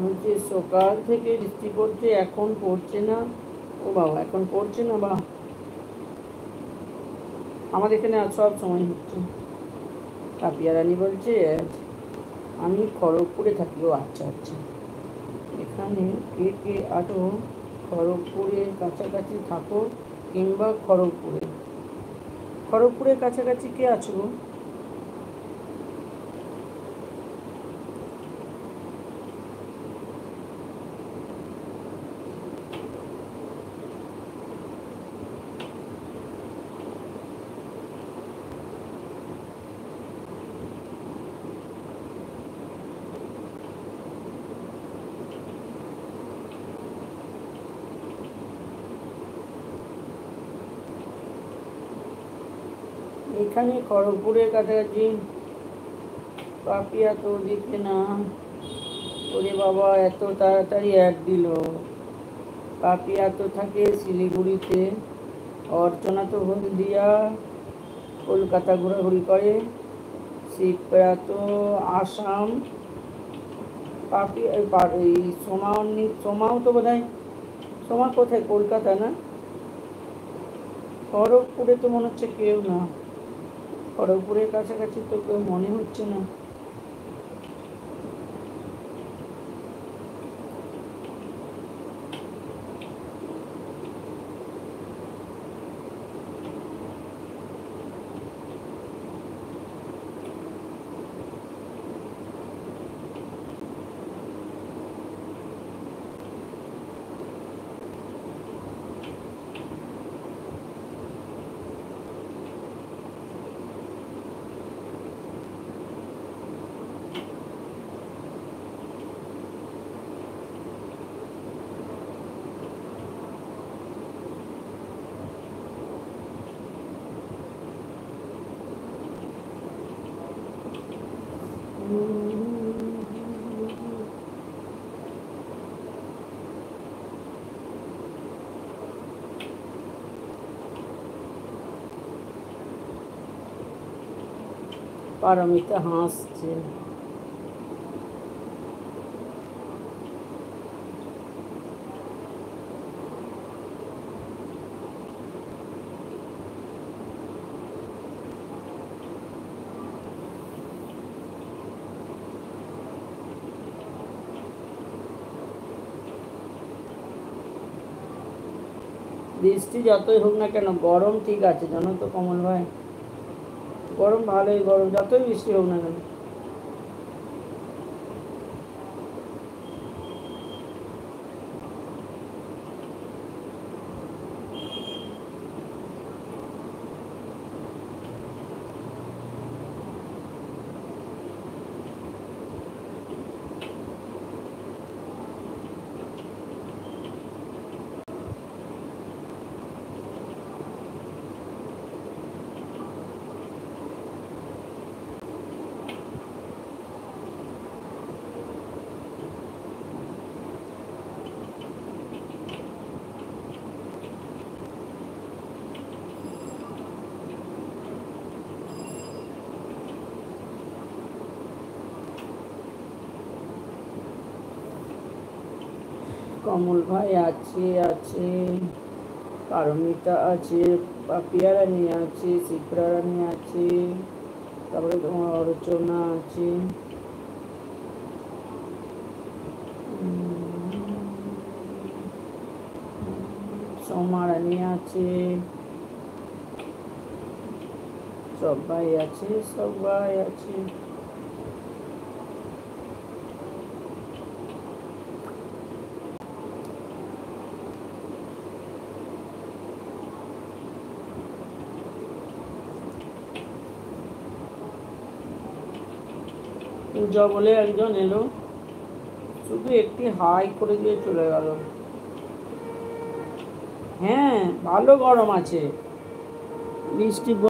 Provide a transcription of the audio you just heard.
বলছে সকাল থেকে বৃষ্টি পড়ছে, এখন পড়ছে না। ও বাবা, এখন পড়ছে না? বা আমাদের এখানে আজ সব সময় হচ্ছে। কাপিয়া রানী বলছে আমি খড়গপুরে থাকি। ও আচ্ছা আচ্ছা। এখানে কে কে আছো? খড়গপুরের কাছাকাছি থাকো কিংবা খড়গপুরের কাছাকাছি কে আছো? এখানে খড়গপুরের কাছাকাছি। পাপিয়া তো দেখবে না। ওরে বাবা, এত তাড়াতাড়ি অ্যাড দিল। পাপিয়া তো থাকে শিলিগুড়িতে, অর্চনা তো হলদিয়া, কলকাতা ঘোরাঘুরি করে, শিবরা তো আসাম, এই সোমাও তো বোধ হয়। সোমা কোথায়? কলকাতা না? খড়গপুরে তো মনে হচ্ছে কেউ না। খড়গপুরের কাছাকাছি তো কেউ মনে হচ্ছে না। পারমিতা হাসছে। বৃষ্টি যতই হোক না কেন, গরম ঠিক আছে জানো তো কমল ভাই। গরম ভালোই, গরম যতই বৃষ্টি হোক না কেন। কমল ভাই আছে, আছে পারমিতা আছে, পাপিয়া রানী আছে, শিপ্রা রানী আছে, তারপরে তোমার অর্চনা আছে, সোমা রানী আছে, সবাই আছে, সবাই আছে। পূজা বলে একজন এলো, শুধু একটি হাই করে দিয়ে চলে গেল। হ্যাঁ, ভালো গরম আছে। বৃষ্টি